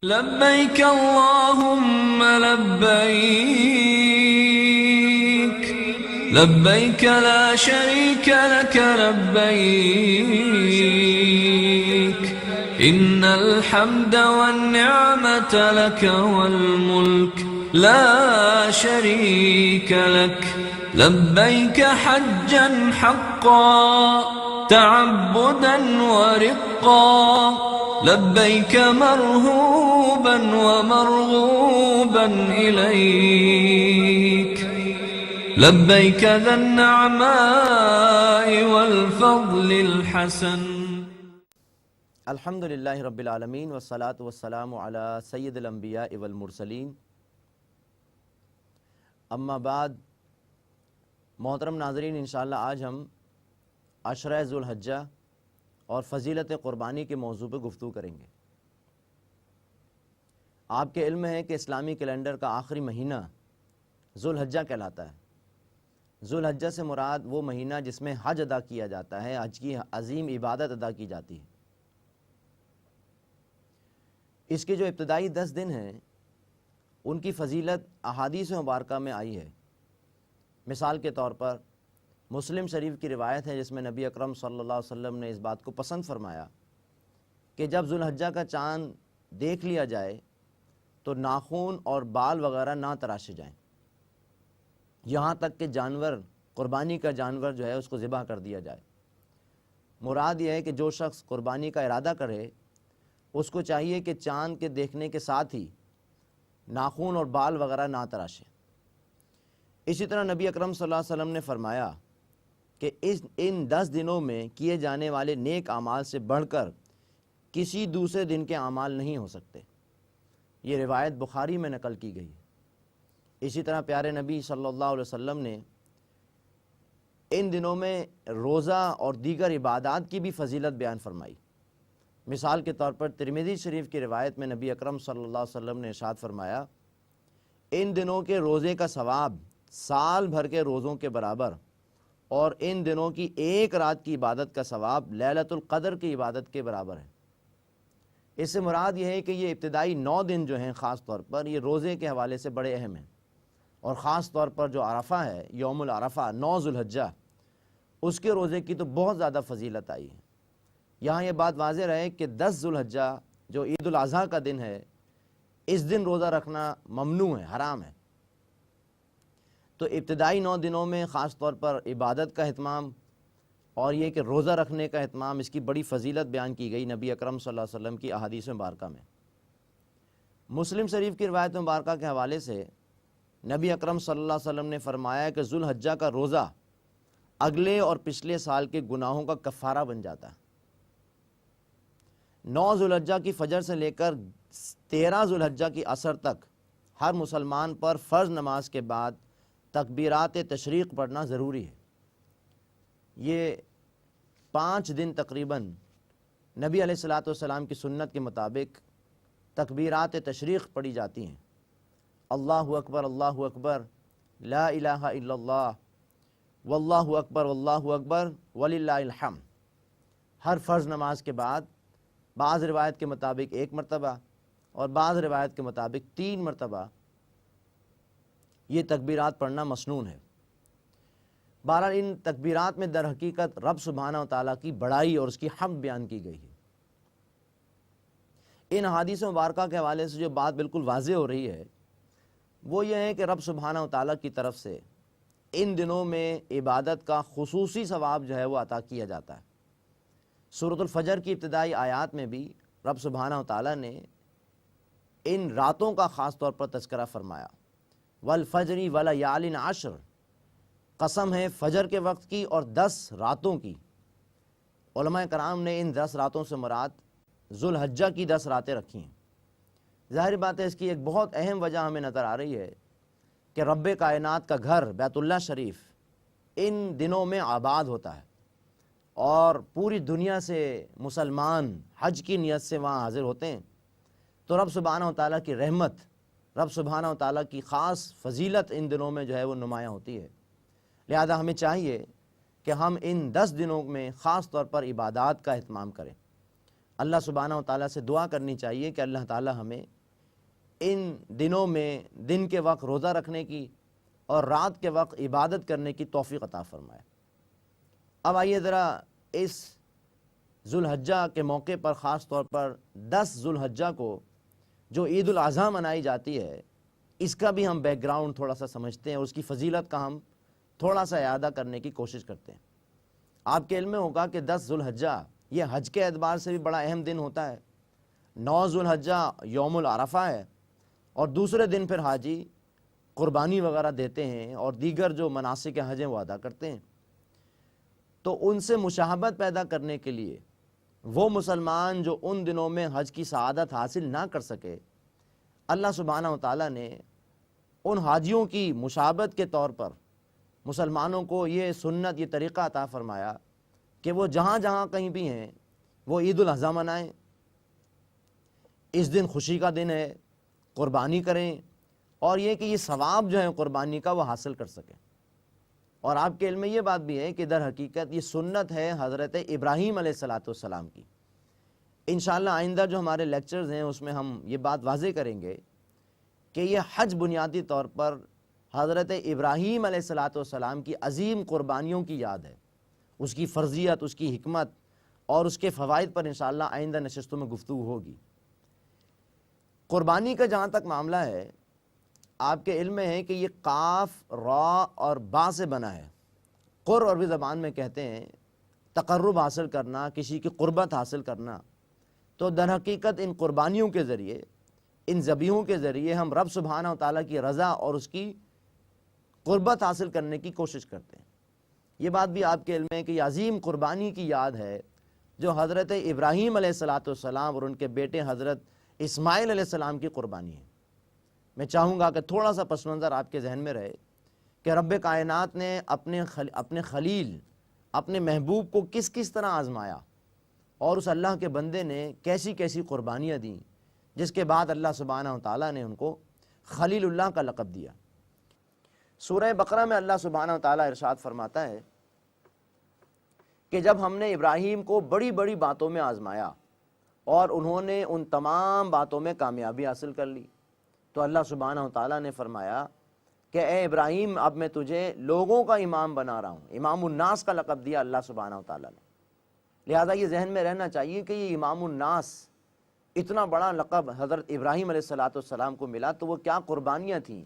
لبيك اللهم لبيك لبيك لا شريك لك لبيك إن الحمد والنعمة لك والملك لا شريك لك لبيك حجا حقا تعبدا ورقا لبيك مرهوبا ومرغوبا إليك لبيك ذا النعماء والفضل الحسن. الحمدللہ رب العالمین والصلاة والسلام علی سید الانبیاء والمرسلین. اما بعد، محترم ناظرین، انشاءاللہ آج ہم عشرہ ذو الحجہ اور فضیلت قربانی کے موضوع پہ گفتگو کریں گے. آپ کے علم ہے کہ اسلامی کیلنڈر کا آخری مہینہ ذو الحجہ کہلاتا ہے. ذو الحجہ سے مراد وہ مہینہ جس میں حج ادا کیا جاتا ہے، حج کی عظیم عبادت ادا کی جاتی ہے. اس کے جو ابتدائی 10 دن ہیں ان کی فضیلت احادیث مبارکہ میں آئی ہے. مثال کے طور پر مسلم شریف کی روایت ہے جس میں نبی اکرم صلی اللہ علیہ وسلم نے اس بات کو پسند فرمایا کہ جب ذو الحجہ کا چاند دیکھ لیا جائے تو ناخن اور بال وغیرہ نہ تراشے جائیں، یہاں تک کہ جانور، قربانی کا جانور جو ہے اس کو ذبح کر دیا جائے. مراد یہ ہے کہ جو شخص قربانی کا ارادہ کرے اس کو چاہیے کہ چاند کے دیکھنے کے ساتھ ہی ناخن اور بال وغیرہ نہ تراشے. اسی طرح نبی اکرم صلی اللہ علیہ وسلم نے فرمایا کہ ان 10 دنوں میں کیے جانے والے نیک اعمال سے بڑھ کر کسی دوسرے دن کے اعمال نہیں ہو سکتے. یہ روایت بخاری میں نقل کی گئی ہے. اسی طرح پیارے نبی صلی اللہ علیہ وسلم نے ان دنوں میں روزہ اور دیگر عبادات کی بھی فضیلت بیان فرمائی. مثال کے طور پر ترمذی شریف کی روایت میں نبی اکرم صلی اللہ علیہ وسلم نے ارشاد فرمایا، ان دنوں کے روزے کا ثواب سال بھر کے روزوں کے برابر، اور ان دنوں کی ایک رات کی عبادت کا ثواب لیلۃ القدر کی عبادت کے برابر ہے. اس سے مراد یہ ہے کہ یہ ابتدائی 9 دن جو ہیں خاص طور پر یہ روزے کے حوالے سے بڑے اہم ہیں، اور خاص طور پر جو عرفہ ہے، یوم العرفہ 9 ذو الحجہ، اس کے روزے کی تو بہت زیادہ فضیلت آئی ہے. یہاں یہ بات واضح رہے کہ 10 ذو الحجہ جو عید الاضحیٰ کا دن ہے، اس دن روزہ رکھنا ممنوع ہے، حرام ہے. تو ابتدائی 9 دنوں میں خاص طور پر عبادت کا اہتمام اور یہ کہ روزہ رکھنے کا اہتمام، اس کی بڑی فضیلت بیان کی گئی نبی اکرم صلی اللہ علیہ وسلم کی احادیث مبارکہ میں. مسلم شریف کی روایت مبارکہ کے حوالے سے نبی اکرم صلی اللہ علیہ وسلم نے فرمایا کہ ذو الحجہ کا روزہ اگلے اور پچھلے سال کے گناہوں کا کفارہ بن جاتا ہے. 9 ذو الحجہ کی فجر سے لے کر 13 ذو الحجہ کی عصر تک ہر مسلمان پر فرض نماز کے بعد تکبیرات تشریق پڑھنا ضروری ہے. یہ 5 دن تقریباً نبی علیہ الصلوۃ والسلام کی سنت کے مطابق تکبیرات تشریق پڑھی جاتی ہیں. اللہ اکبر لا الہ الا اللہ واللہ اکبر وللہ الحمد. ہر فرض نماز کے بعد بعض روایت کے مطابق 1 مرتبہ اور بعض روایت کے مطابق 3 مرتبہ یہ تکبیرات پڑھنا مسنون ہے. بہرحال ان تکبیرات میں در حقیقت رب سبحانہ و تعالیٰ کی بڑائی اور اس کی حمد بیان کی گئی ہے. ان احادیث مبارکہ کے حوالے سے جو بات بالکل واضح ہو رہی ہے وہ یہ ہے کہ رب سبحانہ و تعالیٰ کی طرف سے ان دنوں میں عبادت کا خصوصی ثواب جو ہے وہ عطا کیا جاتا ہے. سورۃ الفجر کی ابتدائی آیات میں بھی رب سبحانہ و تعالیٰ نے ان راتوں کا خاص طور پر تذکرہ فرمایا. والفجر ولیال عشر، قسم ہے فجر کے وقت کی اور 10 راتوں کی. علماء کرام نے ان 10 راتوں سے مراد ذو الحجہ کی 10 راتیں رکھی ہیں. ظاہر بات ہے اس کی ایک بہت اہم وجہ ہمیں نظر آ رہی ہے کہ رب کائنات کا گھر بیت اللہ شریف ان دنوں میں آباد ہوتا ہے، اور پوری دنیا سے مسلمان حج کی نیت سے وہاں حاضر ہوتے ہیں. تو رب سبحانہ و تعالیٰ کی رحمت، رب سبحانہ و تعالیٰ کی خاص فضیلت ان دنوں میں جو ہے وہ نمایاں ہوتی ہے. لہذا ہمیں چاہیے کہ ہم ان 10 دنوں میں خاص طور پر عبادات کا اہتمام کریں. اللہ سبحانہ و تعالیٰ سے دعا کرنی چاہیے کہ اللہ تعالیٰ ہمیں ان دنوں میں دن کے وقت روزہ رکھنے کی اور رات کے وقت عبادت کرنے کی توفیق عطا فرمائے۔ اب آئیے ذرا اس ذوالحجہ کے موقع پر، خاص طور پر 10 ذوالحجہ کو جو عید الاضحیٰ منائی جاتی ہے، اس کا بھی ہم بیک گراؤنڈ تھوڑا سا سمجھتے ہیں، اس کی فضیلت کا ہم تھوڑا سا اعادہ کرنے کی کوشش کرتے ہیں۔ آپ کے علم میں ہوگا کہ 10 ذوالحجہ یہ حج کے اعتبار سے بھی بڑا اہم دن ہوتا ہے۔ 9 ذوالحجہ یوم العرفہ ہے، اور دوسرے دن پھر حاجی قربانی وغیرہ دیتے ہیں اور دیگر جو مناسک حج ہیں وہ ادا کرتے ہیں۔ تو ان سے مشابہت پیدا کرنے کے لیے وہ مسلمان جو ان دنوں میں حج کی سعادت حاصل نہ کر سکے، اللہ سبحانہ و تعالیٰ نے ان حاجیوں کی مشابہت کے طور پر مسلمانوں کو یہ سنت، یہ طریقہ عطا فرمایا کہ وہ جہاں جہاں کہیں بھی ہیں وہ عید الاضحیٰ منائیں۔ اس دن خوشی کا دن ہے، قربانی کریں، اور یہ کہ یہ ثواب جو ہے قربانی کا وہ حاصل کر سکیں۔ اور آپ کے علم میں یہ بات بھی ہے کہ در حقیقت یہ سنت ہے حضرت ابراہیم علیہ السلام کی۔ انشاءاللہ آئندہ جو ہمارے لیکچرز ہیں اس میں ہم یہ بات واضح کریں گے کہ یہ حج بنیادی طور پر حضرت ابراہیم علیہ السلام کی عظیم قربانیوں کی یاد ہے، اس کی فرضیت، اس کی حکمت اور اس کے فوائد پر انشاءاللہ آئندہ نشستوں میں گفتگو ہوگی۔ قربانی کا جہاں تک معاملہ ہے، آپ کے علم میں ہے کہ یہ قاف، را اور با سے بنا ہے۔ قر عربی زبان میں کہتے ہیں تقرب حاصل کرنا، کسی کی قربت حاصل کرنا۔ تو در حقیقت ان قربانیوں کے ذریعے، ان ذبیحوں کے ذریعے ہم رب سبحانہ و تعالیٰ کی رضا اور اس کی قربت حاصل کرنے کی کوشش کرتے ہیں۔ یہ بات بھی آپ کے علم میں ہے کہ یہ عظیم قربانی کی یاد ہے جو حضرت ابراہیم علیہ السلام اور ان کے بیٹے حضرت اسماعیل علیہ السلام کی قربانی ہے۔ میں چاہوں گا کہ تھوڑا سا پس منظر آپ کے ذہن میں رہے کہ رب کائنات نے اپنے خلیل، اپنے محبوب کو کس کس طرح آزمایا، اور اس اللہ کے بندے نے کیسی کیسی قربانیاں دیں، جس کے بعد اللہ سبحانہ و تعالیٰ نے ان کو خلیل اللہ کا لقب دیا۔ سورہ بقرہ میں اللہ سبحانہ و تعالیٰ ارشاد فرماتا ہے کہ جب ہم نے ابراہیم کو بڑی بڑی باتوں میں آزمایا اور انہوں نے ان تمام باتوں میں کامیابی حاصل کر لی، تو اللہ سبحانہ و تعالیٰ نے فرمایا کہ اے ابراہیم، اب میں تجھے لوگوں کا امام بنا رہا ہوں۔ امام الناس کا لقب دیا اللہ سبحانہ و تعالیٰ نے۔ لہذا یہ ذہن میں رہنا چاہیے کہ یہ امام الناس اتنا بڑا لقب حضرت ابراہیم علیہ السلام کو ملا تو وہ کیا قربانیاں تھیں،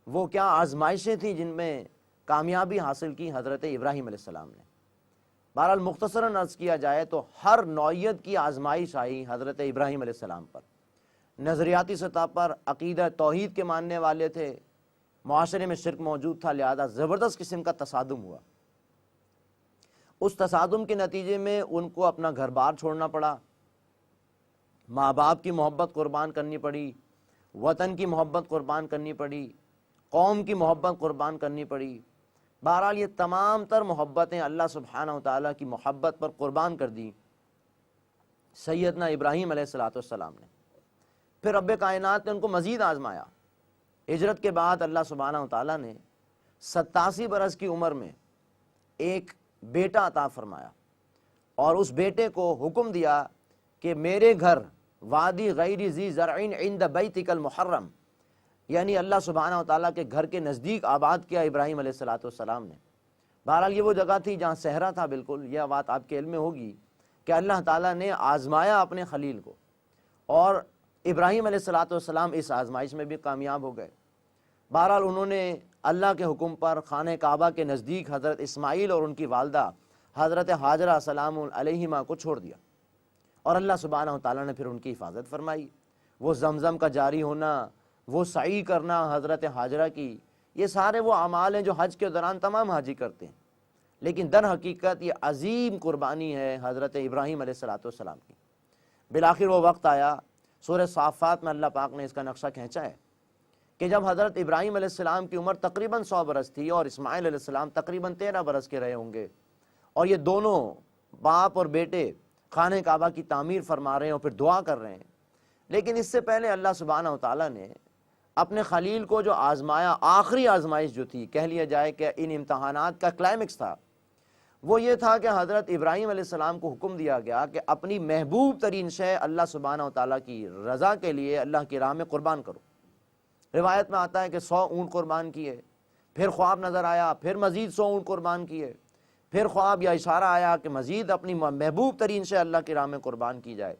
وہ کیا آزمائشیں تھیں جن میں کامیابی حاصل کی حضرت ابراہیم علیہ السلام نے۔ بہرحال مختصراً عرض کیا جائے تو ہر نوعیت کی آزمائش آئی حضرت ابراہیم علیہ السلام پر۔ نظریاتی سطح پر عقیدہ توحید کے ماننے والے تھے، معاشرے میں شرک موجود تھا، لہذا زبردست قسم کا تصادم ہوا۔ اس تصادم کے نتیجے میں ان کو اپنا گھر بار چھوڑنا پڑا، ماں باپ کی محبت قربان کرنی پڑی، وطن کی محبت قربان کرنی پڑی، قوم کی محبت قربان کرنی پڑی۔ بہرحال یہ تمام تر محبتیں اللہ سبحانہ و تعالیٰ کی محبت پر قربان کر دی سیدنا ابراہیم علیہ السلام نے۔ پھر رب کائنات نے ان کو مزید آزمایا۔ ہجرت کے بعد اللہ سبحانہ و تعالیٰ نے 87 برس کی عمر میں ایک بیٹا عطا فرمایا، اور اس بیٹے کو حکم دیا کہ میرے گھر وادی غیر ذی زرع عند بیتک المحرم، یعنی اللہ سبحانہ و تعالیٰ کے گھر کے نزدیک آباد کیا ابراہیم علیہ السلام نے۔ بہرحال یہ وہ جگہ تھی جہاں صحرا تھا، بالکل یہ بات آپ کے علم میں ہوگی کہ اللہ تعالیٰ نے آزمایا اپنے خلیل کو، اور ابراہیم علیہ السلام اس آزمائش میں بھی کامیاب ہو گئے۔ بہرحال انہوں نے اللہ کے حکم پر خانہ کعبہ کے نزدیک حضرت اسماعیل اور ان کی والدہ حضرت حاجرہ سلام علیہما کو چھوڑ دیا، اور اللہ سبحانہ و تعالیٰ نے پھر ان کی حفاظت فرمائی۔ وہ زمزم کا جاری ہونا، وہ سعی کرنا حضرت حاجرہ کی، یہ سارے وہ اعمال ہیں جو حج کے دوران تمام حاجی کرتے ہیں، لیکن در حقیقت یہ عظیم قربانی ہے حضرت ابراہیم علیہ السلام کی۔ بالآخر وہ وقت آیا، سورہ صافات میں اللہ پاک نے اس کا نقشہ کھینچا ہے کہ جب حضرت ابراہیم علیہ السلام کی عمر تقریباً 100 برس تھی اور اسماعیل علیہ السلام تقریباً 13 برس کے رہے ہوں گے، اور یہ دونوں باپ اور بیٹے خانہ کعبہ کی تعمیر فرما رہے ہیں اور پھر دعا کر رہے ہیں، لیکن اس سے پہلے اللہ سبحانہ و تعالیٰ نے اپنے خلیل کو جو آزمایا، آخری آزمائش جو تھی، کہہ لیا جائے کہ ان امتحانات کا کلائمیکس تھا، وہ یہ تھا کہ حضرت ابراہیم علیہ السلام کو حکم دیا گیا کہ اپنی محبوب ترین شے اللہ سبحانہ و تعالیٰ کی رضا کے لیے اللہ کی راہ میں قربان کرو۔ روایت میں آتا ہے کہ 100 اونٹ قربان کیے، پھر خواب نظر آیا، پھر مزید 100 اونٹ قربان کیے، پھر خواب یا اشارہ آیا کہ مزید اپنی محبوب ترین شے اللہ کی راہ میں قربان کی جائے۔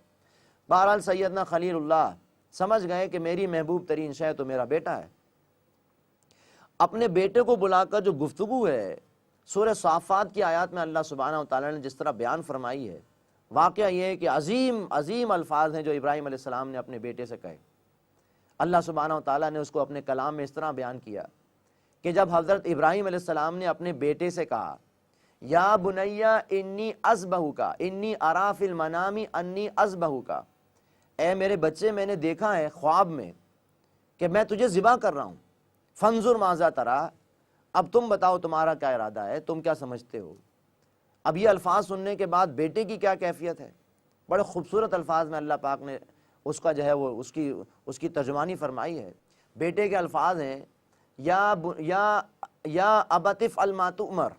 بہرحال سیدنا خلیل اللہ سمجھ گئے کہ میری محبوب ترین شے تو میرا بیٹا ہے۔ اپنے بیٹے کو بلا کر جو گفتگو ہے سورہ صافات کی آیات میں اللہ سبحانہ و تعالیٰ نے جس طرح بیان فرمائی ہے، واقعہ یہ ہے کہ عظیم عظیم الفاظ ہیں جو ابراہیم علیہ السلام نے اپنے بیٹے سے کہے۔ اللہ سبحانہ و تعالیٰ نے اس کو اپنے کلام میں اس طرح بیان کیا کہ جب حضرت ابراہیم علیہ السلام نے اپنے بیٹے سے کہا یا بنیا انی اذبحک انی ارا فی المنام انی اذبحک، اے میرے بچے میں نے دیکھا ہے خواب میں کہ میں تجھے ذبح کر رہا ہوں، فانظر ماذا ترا، اب تم بتاؤ تمہارا کیا ارادہ ہے، تم کیا سمجھتے ہو۔ اب یہ الفاظ سننے کے بعد بیٹے کی کیا کیفیت ہے، بڑے خوبصورت الفاظ میں اللہ پاک نے اس کا جو ہے وہ اس کی ترجمانی فرمائی ہے۔ بیٹے کے الفاظ ہیں یا ابت افعل ما تؤمر،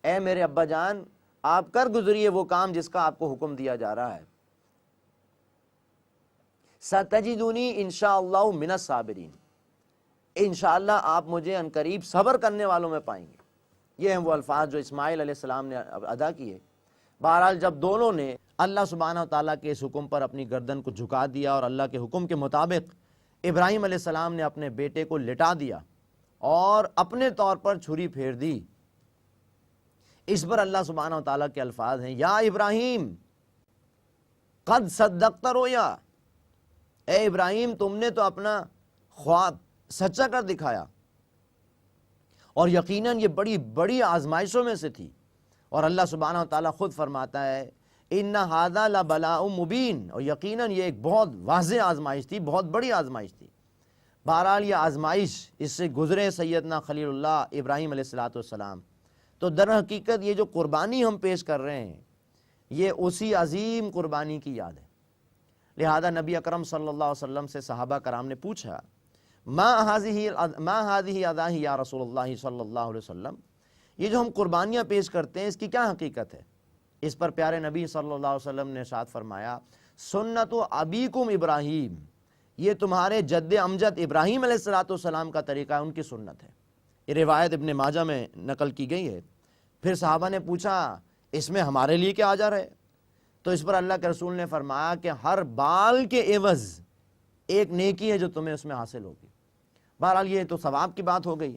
اے میرے ابا جان آپ کر گزریے وہ کام جس کا آپ کو حکم دیا جا رہا ہے، ستجدونی انشاءاللہ من الصابرین، انشاءاللہ آپ مجھے عنقریب صبر کرنے والوں میں پائیں گے۔ یہ ہیں وہ الفاظ جو اسماعیل علیہ السلام نے ادا کیے۔ بہرحال جب دونوں نے اللہ سبحانہ و تعالیٰ کے اس حکم پر اپنی گردن کو جھکا دیا اور اللہ کے حکم کے مطابق ابراہیم علیہ السلام نے اپنے بیٹے کو لٹا دیا اور اپنے طور پر چھری پھیر دی، اس پر اللہ سبحانہ و تعالیٰ کے الفاظ ہیں یا ابراہیم قد صدقت رؤیا، اے ابراہیم تم نے تو اپنا خواب سچا کر دکھایا، اور یقیناً یہ بڑی بڑی آزمائشوں میں سے تھی۔ اور اللہ سبحانہ و تعالیٰ خود فرماتا ہے ان ھذا لبلاء مبین، اور یقیناً یہ ایک بہت واضح آزمائش تھی، بہت بڑی آزمائش تھی۔ بہرحال یہ آزمائش اس سے گزرے سیدنا خلیل اللہ ابراہیم علیہ السلام، تو در حقیقت یہ جو قربانی ہم پیش کر رہے ہیں یہ اسی عظیم قربانی کی یاد ہے۔ لہذا نبی اکرم صلی اللہ علیہ وسلم سے صحابہ کرام نے پوچھا ما هذه اضاحی یا رسول اللہ صلی اللہ علیہ وسلم، یہ جو ہم قربانیاں پیش کرتے ہیں اس کی کیا حقیقت ہے؟ اس پر پیارے نبی صلی اللہ علیہ وسلم نے ارشاد فرمایا سنت ابیکم ابراہیم، یہ تمہارے جد امجد ابراہیم علیہ السلام کا طریقہ ہے، ان کی سنت ہے۔ یہ روایت ابن ماجہ میں نقل کی گئی ہے۔ پھر صحابہ نے پوچھا اس میں ہمارے لیے کیا اجر ہے؟ تو اس پر اللہ کے رسول نے فرمایا کہ ہر بال کے عوض ایک نیکی ہے جو تمہیں اس میں حاصل ہوگی۔ بہرحال یہ تو ثواب کی بات ہو گئی،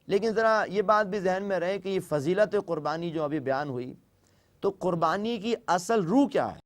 لیکن ذرا یہ بات بھی ذہن میں رہے کہ یہ فضیلت قربانی جو ابھی بیان ہوئی، تو قربانی کی اصل روح کیا ہے؟